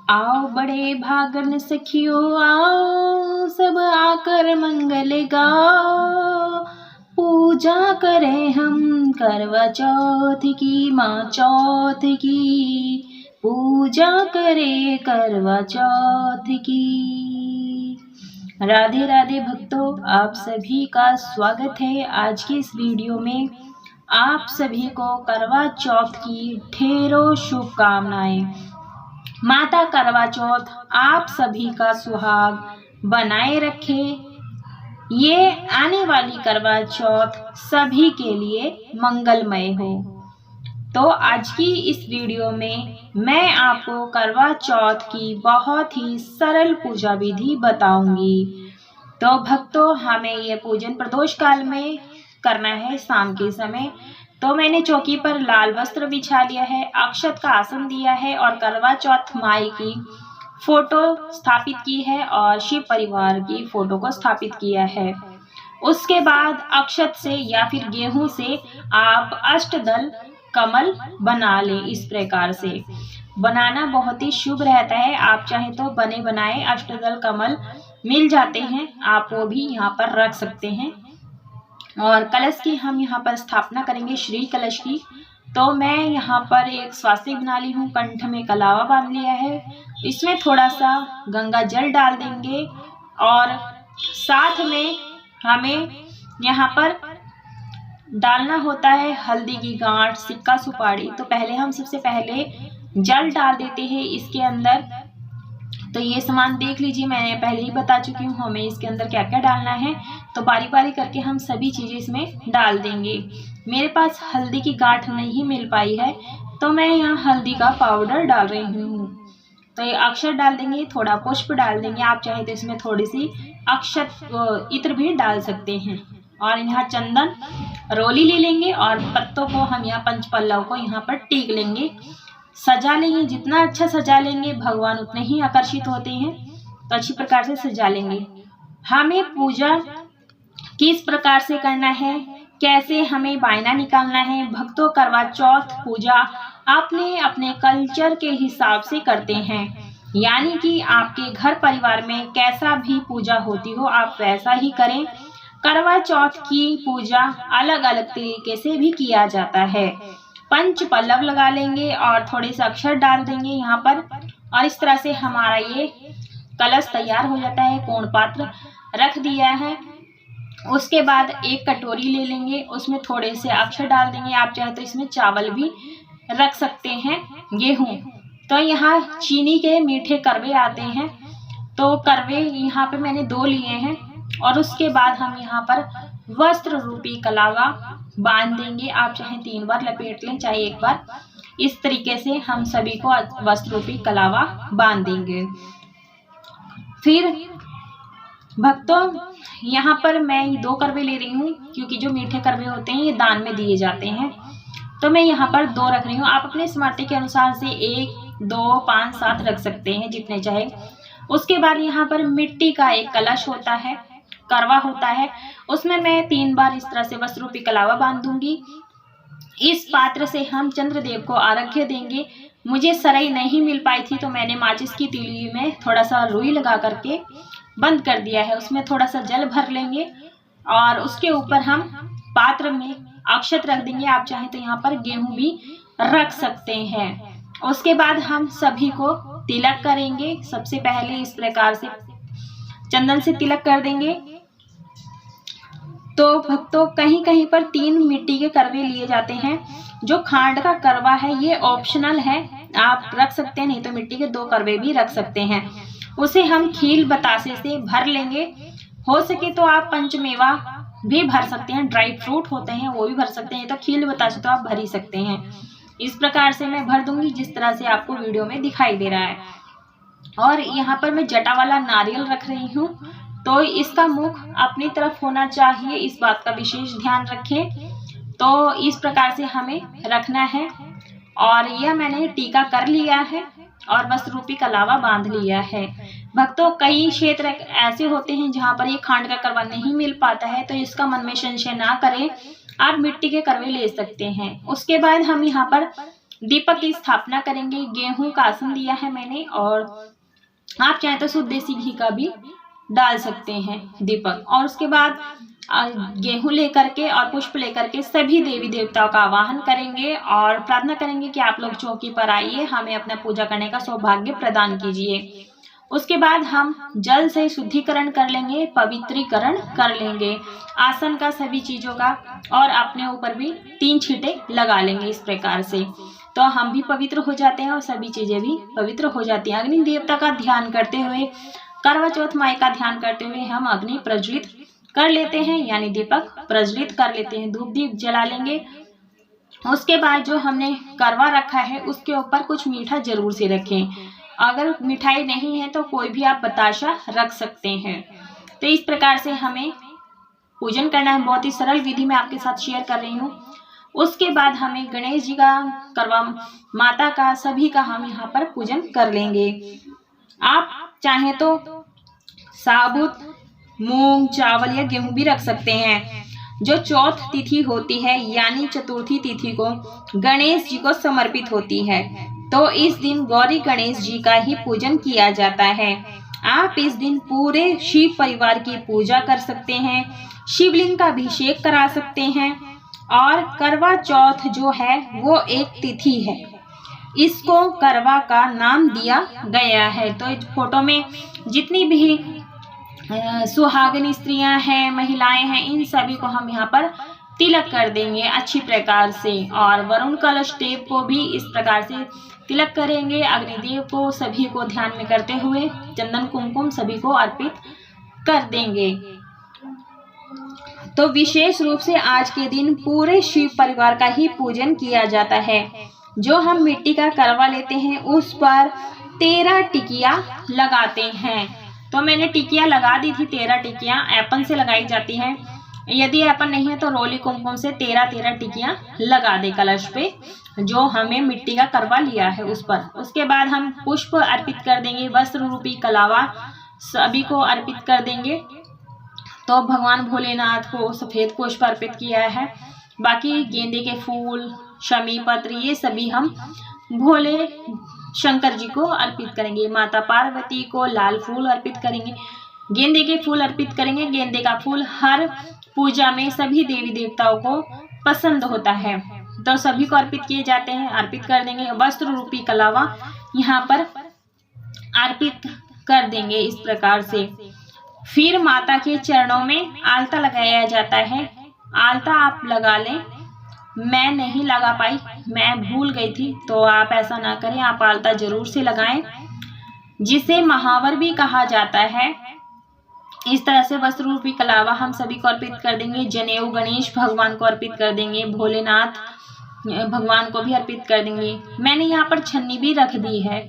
आओ बड़े भागन सखियो आओ, सब आकर मंगल गाओ। पूजा करें हम करवा चौथ की, माँ चौथ की। पूजा करें करवा चौथ की। राधे राधे भक्तों, आप सभी का स्वागत है आज की इस वीडियो में। आप सभी को करवा चौथ की ढेरों शुभकामनाएं। माता करवा चौथ आप सभी का सुहाग बनाए रखे। ये आने वाली करवा चौथ सभी के लिए मंगलमय हो। तो आज की इस वीडियो में मैं आपको करवा चौथ की बहुत ही सरल पूजा विधि बताऊंगी। तो भक्तों, हमें ये पूजन प्रदोष काल में करना है, शाम के समय। तो मैंने चौकी पर लाल वस्त्र बिछा लिया है, अक्षत का आसन दिया है और करवा चौथ माई की फोटो स्थापित की है और शिव परिवार की फोटो को स्थापित किया है। उसके बाद अक्षत से या फिर गेहूं से आप अष्टदल कमल बना लें। इस प्रकार से बनाना बहुत ही शुभ रहता है। आप चाहे तो बने बनाए अष्टदल कमल मिल जाते हैं, आप वो भी यहाँ पर रख सकते हैं। और कलश की हम यहाँ पर स्थापना करेंगे, श्री कलश की। तो मैं यहाँ पर एक स्वास्तिक बना ली हूँ, कंठ में कलावा बांध लिया है। इसमें थोड़ा सा गंगा जल डाल देंगे और साथ में हमें यहाँ पर डालना होता है हल्दी की गांठ, सिक्का, सुपारी। तो पहले हम सबसे पहले जल डाल देते हैं इसके अंदर। तो ये सामान देख लीजिए, मैंने पहले ही बता चुकी हूँ हमें इसके अंदर क्या क्या डालना है। तो बारी बारी करके हम सभी चीज़ें इसमें डाल देंगे। मेरे पास हल्दी की गांठ नहीं मिल पाई है, तो मैं यहाँ हल्दी का पाउडर डाल रही हूँ। तो ये अक्षत डाल देंगे, थोड़ा पुष्प डाल देंगे। आप चाहे तो इसमें थोड़ी सी अक्षत इत्र भी डाल सकते हैं। और यहाँ चंदन रोली ले लेंगे और पत्तों को हम यहाँ पंचपल्लव को यहाँ पर टीक लेंगे, सजा लेंगे। जितना अच्छा सजा लेंगे भगवान उतने ही आकर्षित होते हैं। तो अच्छी प्रकार से सजा लेंगे। हमें पूजा किस प्रकार से करना है, कैसे हमें बायना निकालना है। भक्तों, करवा चौथ पूजा अपने अपने कल्चर के हिसाब से करते हैं, यानी कि आपके घर परिवार में कैसा भी पूजा होती हो आप वैसा ही करें। करवा चौथ की पूजा अलग अलग तरीके से भी किया जाता है। पंच पल्लव लगा लेंगे और थोड़े से अक्षर डाल देंगे यहाँ पर, और इस तरह से हमारा ये कलश तैयार हो जाता है। पूर्ण पात्र रख दिया है। उसके बाद एक कटोरी ले लेंगे, उसमें थोड़े से अक्षर डाल देंगे। आप चाहे तो इसमें चावल भी रख सकते हैं, गेहूं। तो यहाँ चीनी के मीठे करवे आते हैं, तो करवे यहाँ पे मैंने 2 लिए हैं। और उसके बाद हम यहाँ पर वस्त्र रूपी कलावा बांध देंगे। आप चाहे 3 बार लपेट लें, चाहे 1 बार। इस तरीके से हम सभी को वस्त्र रूपी कलावा बांध देंगे। फिर भक्तों, यहाँ पर मैं 2 करवे ले रही हूँ, क्योंकि जो मीठे करवे होते हैं ये दान में दिए जाते हैं। तो मैं यहाँ पर 2 रख रही हूँ। आप अपने सामर्थ्य के अनुसार से 1, 2, 5, 7 रख सकते हैं, जितने चाहे। उसके बाद यहाँ पर मिट्टी का एक कलश होता है, करवा होता है, उसमें मैं 3 बार इस तरह से वस्त्र रूपी कलावा बांध दूंगी। इस पात्र से हम चंद्रदेव को आरघ्य देंगे। मुझे सरई नहीं मिल पाई थी, तो मैंने माचिस की तीली में थोड़ा सा रुई लगा करके बंद कर दिया है। उसमें थोड़ा सा जल भर लेंगे और उसके ऊपर हम पात्र में अक्षत रख देंगे। आप चाहे तो यहाँ पर गेहूं भी रख सकते हैं। उसके बाद हम सभी को तिलक करेंगे। सबसे पहले इस प्रकार से चंदन से तिलक कर देंगे। तो भक्तों, कहीं कहीं पर 3 मिट्टी के करवे लिए जाते हैं। जो खांड का करवा है ये ऑप्शनल है, आप रख सकते हैं, नहीं तो मिट्टी के 2 करवे भी रख सकते हैं। उसे हम खील बतासे से भर लेंगे। हो सके तो आप पंचमेवा भी भर सकते हैं, ड्राई फ्रूट होते हैं वो भी भर सकते हैं। तो खील बतासे तो आप भर ही सकते हैं। इस प्रकार से मैं भर दूंगी, जिस तरह से आपको वीडियो में दिखाई दे रहा है। और यहाँ पर मैं जटा वाला नारियल रख रही हूँ, तो इसका मुख अपनी तरफ होना चाहिए, इस बात का विशेष ध्यान रखें। तो इस प्रकार से हमें रखना है। और यह मैंने टीका कर लिया है और वस्त्र रूपी कलावा बांध लिया है। भक्तों, कई क्षेत्र ऐसे होते हैं जहाँ पर ये खांड का करवा नहीं मिल पाता है, तो इसका मन में संशय ना करें, आप मिट्टी के करवे ले सकते हैं। उसके बाद हम यहाँ पर दीपक की स्थापना करेंगे। गेहूं का आसन दिया है मैंने, और आप चाहे तो शुद्ध देसी घी का भी डाल सकते हैं दीपक। और उसके बाद गेहूं लेकर के और पुष्प लेकर के सभी देवी देवताओं का आवाहन करेंगे और प्रार्थना करेंगे कि आप लोग चौकी पर आइए, हमें अपना पूजा करने का सौभाग्य प्रदान कीजिए। उसके बाद हम जल से शुद्धिकरण कर लेंगे, पवित्रीकरण कर लेंगे आसन का, सभी चीजों का, और अपने ऊपर भी 3 छींटे लगा लेंगे। इस प्रकार से तो हम भी पवित्र हो जाते हैं और सभी चीजें भी पवित्र हो जाती हैं। अग्नि देवता का ध्यान करते हुए, करवा चौथ माई का ध्यान करते हुए हम अग्नि प्रज्वलित कर लेते हैं, यानी दीपक प्रज्वलित कर लेते हैं। धूप दीप जला लेंगे। उसके बाद जो हमने करवा रखा है उसके ऊपर कुछ मीठा जरूर से रखें। अगर मिठाई नहीं है तो कोई भी आप बताशा रख सकते हैं। तो इस प्रकार से हमें पूजन करना है। बहुत ही सरल विधि में आपके साथ शेयर कर रही हूँ। उसके बाद हमें गणेश जी का, करवा माता का, सभी का हम यहाँ पर पूजन कर लेंगे। आप चाहें तो साबुत मूंग, चावल या गेहूं भी रख सकते हैं। जो चौथ तिथि होती है यानी चतुर्थी तिथि को गणेश जी को समर्पित होती है, तो इस दिन गौरी गणेश जी का ही पूजन किया जाता है। आप इस दिन पूरे शिव परिवार की पूजा कर सकते हैं, शिवलिंग का अभिषेक करा सकते हैं। और करवा चौथ जो है वो एक तिथि है, इसको करवा का नाम दिया गया है। तो इस फोटो में जितनी भी सुहागिन स्त्रियां हैं, महिलाएं हैं, इन सभी को हम यहाँ पर तिलक कर देंगे अच्छी प्रकार से। और वरुण कलश देव को भी इस प्रकार से तिलक करेंगे। अग्निदेव को, सभी को ध्यान में करते हुए चंदन कुमकुम सभी को अर्पित कर देंगे। तो विशेष रूप से आज के दिन पूरे शिव परिवार का ही पूजन किया जाता है। जो हम मिट्टी का करवा लेते हैं उस पर 13 टिकिया लगाते हैं। तो मैंने टिकिया लगा दी थी, 13 टिकिया ऐपन से लगाई जाती हैं। यदि ऐपन नहीं है तो रोली कुमकुम से 13 टिकिया लगा दे कलश पे, जो हमें मिट्टी का करवा लिया है उस पर। उसके बाद हम पुष्प अर्पित कर देंगे, वस्त्र रूपी कलावा सभी को अर्पित कर देंगे। तो भगवान भोलेनाथ को सफेद पुष्प अर्पित किया है, बाकी गेंदे के फूल, शमी पत्र, ये सभी हम भोले शंकर जी को अर्पित करेंगे। माता पार्वती को लाल फूल अर्पित करेंगे, गेंदे के फूल अर्पित करेंगे। गेंदे का फूल हर पूजा में सभी देवी देवताओं को पसंद होता है, तो सभी को अर्पित किए जाते हैं, अर्पित कर देंगे। वस्त्र रूपी कलावा यहाँ पर अर्पित कर देंगे इस प्रकार से। फिर माता के चरणों में आलता लगाया जाता है। आलता आप लगा लें, मैं नहीं लगा पाई, मैं भूल गई थी, तो आप ऐसा ना करें, आप आलता जरूर से लगाएं, जिसे महावर भी कहा जाता है। इस तरह से वस्त्र रूपी कलावा हम सभी को अर्पित कर देंगे। जनेऊ गणेश भगवान को अर्पित कर देंगे, भोलेनाथ भगवान को भी अर्पित कर देंगे। मैंने यहाँ पर छन्नी भी रख दी है,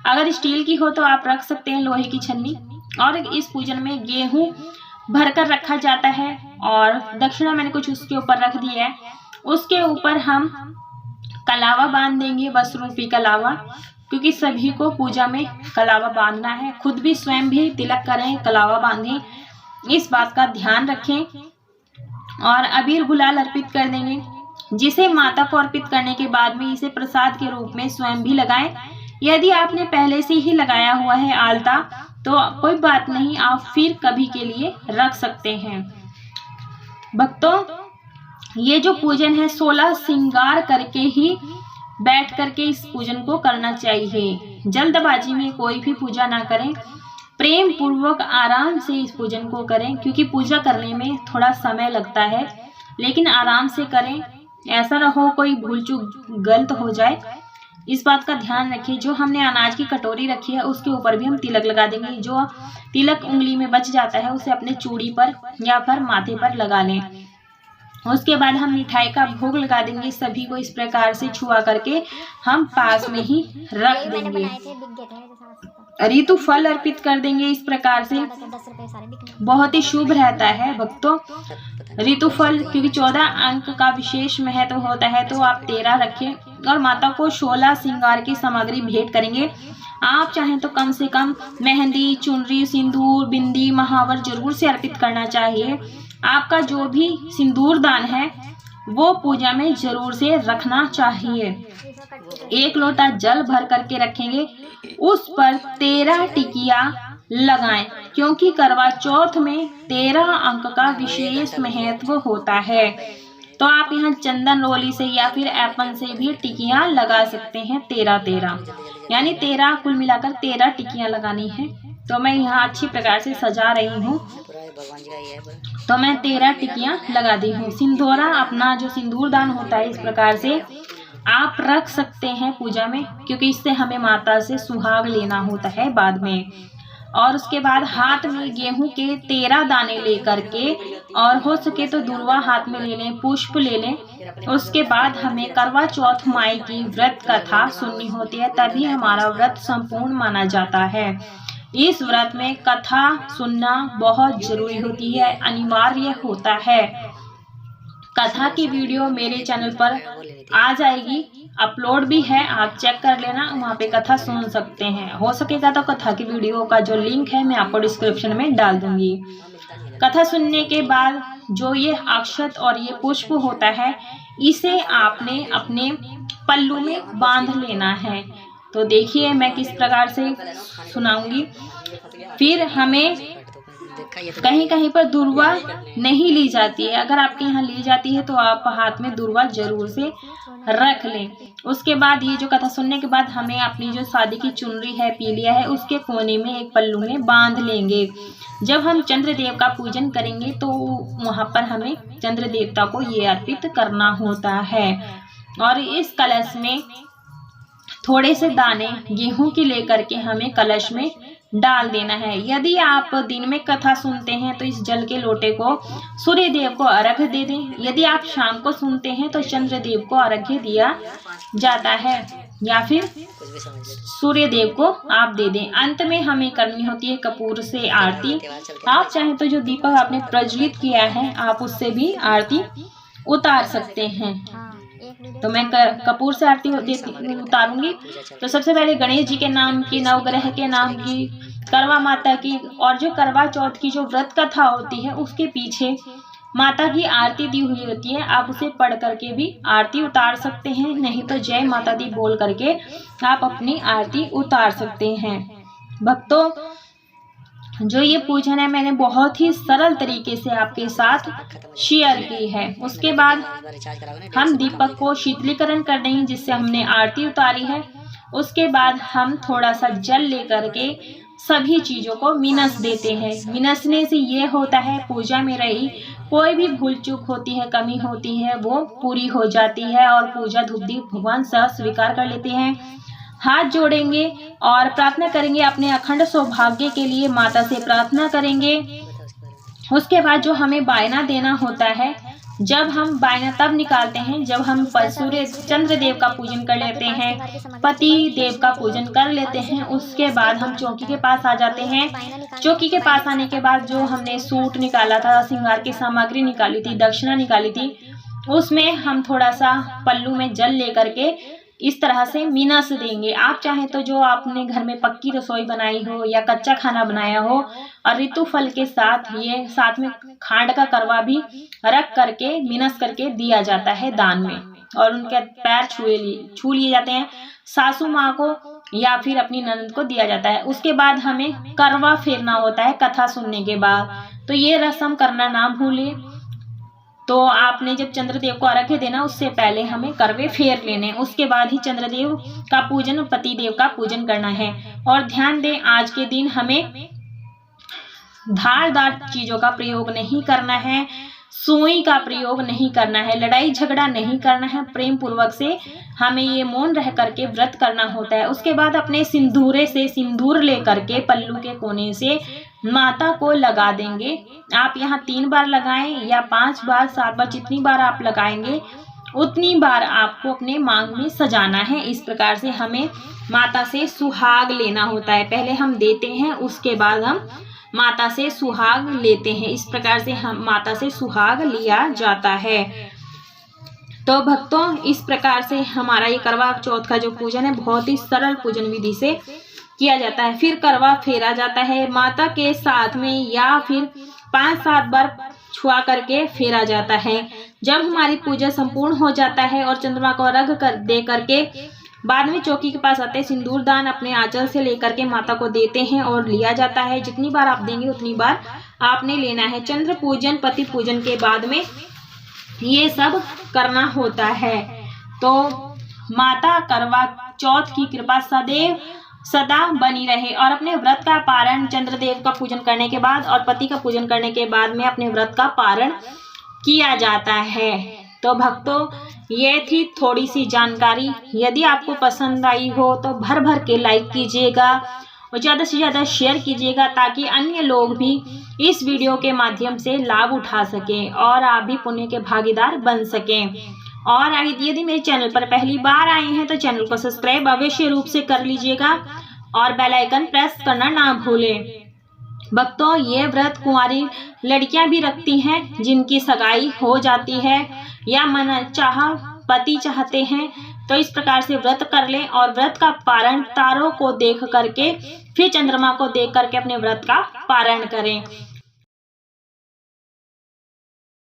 अगर स्टील की हो तो आप रख सकते हैं, लोहे की छन्नी। और इस पूजन में गेहूं भरकर रखा जाता है और दक्षिणा मैंने कुछ उसके ऊपर रख दी है। उसके ऊपर हम कलावा बांध देंगे, वस्त्र रूपी कलावा, क्योंकि सभी को पूजा में कलावा बांधना है। खुद भी स्वयं भी तिलक करें, कलावा बांधें, इस बात का ध्यान रखें। और अबीर गुलाल अर्पित कर देंगे, जिसे माता को अर्पित करने के बाद में इसे प्रसाद के रूप में स्वयं भी लगाएं। यदि आपने पहले से ही लगाया हुआ है आलता तो कोई बात नहीं, आप फिर कभी के लिए रख सकते हैं। भक्तों, ये जो पूजन है 16 श्रृंगार करके ही बैठ करके इस पूजन को करना चाहिए। जल्दबाजी में कोई भी पूजा ना करें, प्रेम पूर्वक आराम से इस पूजन को करें, क्योंकि पूजा करने में थोड़ा समय लगता है, लेकिन आराम से करें। ऐसा ना हो कोई भूल चूक गलत हो जाए, इस बात का ध्यान रखिए। जो हमने अनाज की कटोरी रखी है उसके ऊपर भी हम तिलक लगा देंगे। जो तिलक उंगली में बच जाता है उसे अपने चूड़ी पर या फिर माथे पर लगा लें। उसके बाद हम मिठाई का भोग लगा देंगे, सभी को इस प्रकार से छुआ करके हम पास में ही रख देंगे। ऋतु फल अर्पित कर देंगे इस प्रकार से, बहुत ही शुभ रहता है भक्तों ऋतु फल, क्योंकि 14 अंक का विशेष महत्व होता है। तो आप 13 रखें और माता को 16 श्रृंगार की सामग्री भेंट करेंगे। आप चाहें तो कम से कम मेहंदी, चुनरी, सिंदूर, बिंदी, महावर जरूर से अर्पित करना चाहिए। आपका जो भी सिंदूर दान है वो पूजा में जरूर से रखना चाहिए। 1 लोटा जल भर करके रखेंगे, उस पर 13 टिकिया लगाएं, क्योंकि करवा चौथ में 13 अंक का विशेष महत्व होता है। तो आप यहाँ चंदन रोली से या फिर एपन से भी टिकियां लगा सकते हैं। 13 यानी 13 कुल मिलाकर 13 टिकियां लगानी है। तो मैं यहाँ अच्छी प्रकार से सजा रही हूँ, तो मैं 13 टिकियां लगा दी हूँ। सिंदूरा, अपना जो सिंदूर दान होता है, इस प्रकार से आप रख सकते हैं पूजा में, क्योंकि इससे हमें माता से सुहाग लेना होता है बाद में। और उसके बाद हाथ में गेहूं के 13 दाने लेकर के, और हो सके तो दुर्वा हाथ में ले लें, पुष्प ले लें। उसके बाद हमें करवा चौथ माई की व्रत कथा सुननी होती है, तभी हमारा व्रत संपूर्ण माना जाता है। इस व्रत में कथा सुनना बहुत जरूरी होती है, अनिवार्य होता है। कथा की वीडियो मेरे चैनल पर आ जाएगी, अपलोड भी है, आप चेक कर लेना, वहाँ पे कथा सुन सकते हैं। हो सकेगा तो कथा की वीडियो का जो लिंक है मैं आपको डिस्क्रिप्शन में डाल दूंगी। कथा सुनने के बाद जो ये अक्षत और ये पुष्प होता है, इसे आपने अपने पल्लू में बांध लेना है। तो देखिए मैं किस प्रकार से सुनाऊंगी। फिर हमें कहीं कहीं पर दुर्वा नहीं ली जाती है, अगर आपके यहाँ ली जाती है तो आप हाथ में दुर्वा जरूर से रख लें। उसके बाद ये जो कथा सुनने के बाद हमें अपनी जो शादी की चुनरी है, पीलिया है, उसके कोने में एक पल्लू में बांध लेंगे। जब हम चंद्र देव का पूजन करेंगे तो वहाँ पर हमें चंद्र देवता को ये अर्पित करना होता है। और इस कलश में थोड़े से दाने गेहूं के लेकर के हमें कलश में डाल देना है। यदि आप दिन में कथा सुनते हैं तो इस जल के लोटे को सूर्य देव को अर्घ्य दे दें। यदि आप शाम को सुनते हैं तो चंद्र देव को अर्घ्य दिया जाता है, या फिर सूर्य देव को आप दे दें। अंत में हमें करनी होती है कपूर से आरती। आप चाहें तो जो दीपक आपने प्रज्वलित किया है आप उससे भी आरती उतार सकते हैं। तो मैं कपूर से आरती उतारूंगी। तो सबसे पहले गणेश जी के नाम की, नवग्रह के नाम की, करवा माता की, और जो करवा चौथ की जो व्रत कथा होती है उसके पीछे माता की आरती दी हुई होती है। आप उसे पढ़ करके भी आरती उतार सकते हैं, नहीं तो जय माता दी बोल करके आप अपनी आरती उतार सकते हैं। भक्तों, जो ये पूजन है मैंने बहुत ही सरल तरीके से आपके साथ शेयर की है। उसके बाद हम दीपक को शीतलीकरण कर देंगे जिससे हमने आरती उतारी है। उसके बाद हम थोड़ा सा जल लेकर के सभी चीजों को मिनस देते हैं। मिनसने से ये होता है पूजा में रही कोई भी भूल चूक होती है, कमी होती है, वो पूरी हो जाती है और पूजा धूप दीप भगवान सह स्वीकार कर लेते हैं। हाथ जोड़ेंगे और प्रार्थना करेंगे अपने अखंड सौभाग्य के लिए, माता से प्रार्थना करेंगे। उसके बाद जो हमें बायना देना होता है, जब हम बायना तब निकालते हैं जब हम सूर्य चंद्र देव का पूजन कर लेते हैं, पति देव का पूजन कर लेते हैं। उसके बाद हम चौकी के पास आ जाते हैं। चौकी के पास आने के बाद जो हमने सूट निकाला था, श्रृंगार की सामग्री निकाली थी, दक्षिणा निकाली थी, उसमें हम थोड़ा सा पल्लू में जल लेकर के इस तरह से मीनस देंगे। आप चाहें तो जो आपने घर में पक्की रसोई बनाई हो या कच्चा खाना बनाया हो, और ऋतु फल के साथ ये साथ में खांड का करवा भी रख करके मीनस करके दिया जाता है दान में, और उनके पैर छू लिए जाते हैं। सासू माँ को या फिर अपनी ननद को दिया जाता है। उसके बाद हमें करवा फेरना होता है कथा सुनने के बाद, तो ये रस्म करना ना भूलें। तो आपने जब चंद्रदेव को अर्घ्य देना उससे पहले हमें करवे फेर लेने, उसके बाद ही चंद्रदेव का पूजन, पति देव का पूजन करना है। और ध्यान दें, आज के दिन हमें धारदार चीजों का प्रयोग नहीं करना है, सुई का प्रयोग नहीं करना है, लड़ाई झगड़ा नहीं करना है। प्रेम पूर्वक से हमें ये मौन रह करके व्रत करना होता है। उसके बाद अपने सिंदूरे से सिंदूर लेकर के पल्लू के कोने से माता को लगा देंगे। आप यहाँ 3 बार लगाएं या 5 बार, 7 बार, जितनी बार आप लगाएंगे उतनी बार आपको अपने मांग में सजाना है। इस प्रकार से हमें माता से सुहाग लेना होता है। पहले हम देते हैं, उसके बाद हम माता से सुहाग लेते हैं। इस प्रकार से हम माता से सुहाग लिया जाता है। तो भक्तों, इस प्रकार से हमारा ये करवा चौथ का जो पूजन है बहुत ही सरल पूजन विधि से किया जाता है। फिर करवा फेरा जाता है माता के साथ में, या फिर 5-7 बार छुआ करके फेरा जाता है। जब हमारी पूजा संपूर्ण हो जाता है और चंद्रमा को अर्घ दे करके बाद में चौकी के पास आते सिंदूर दान अपने आंचल से लेकर के माता को देते हैं और लिया जाता है। जितनी बार आप देंगे उतनी बार आपने लेना है। चंद्र पूजन पति पूजन के बाद में ये सब करना होता है। तो माता करवा चौथ की कृपा सदैव सदा बनी रहे और अपने व्रत का पारण चंद्रदेव का पूजन करने के बाद और पति का पूजन करने के बाद में अपने व्रत का पारण किया जाता है। तो भक्तों, ये थी थोड़ी सी जानकारी। यदि आपको पसंद आई हो तो भर भर के लाइक कीजिएगा और ज़्यादा से ज़्यादा शेयर कीजिएगा ताकि अन्य लोग भी इस वीडियो के माध्यम से लाभ उठा सकें और आप भी पुण्य के भागीदार बन सकें। और यदि मेरे चैनल पर पहली बार आए हैं तो चैनल को सब्सक्राइब अवश्य रूप से कर लीजिएगा और बेल आइकन प्रेस करना ना भूलें। भक्तों, ये व्रत कुंवारी लड़कियां भी रखती हैं जिनकी सगाई हो जाती है या मन चाह पति चाहते हैं तो इस प्रकार से व्रत कर लें और व्रत का पारण तारों को देख करके फिर चंद्रमा को देख करके अपने व्रत का पारण करें।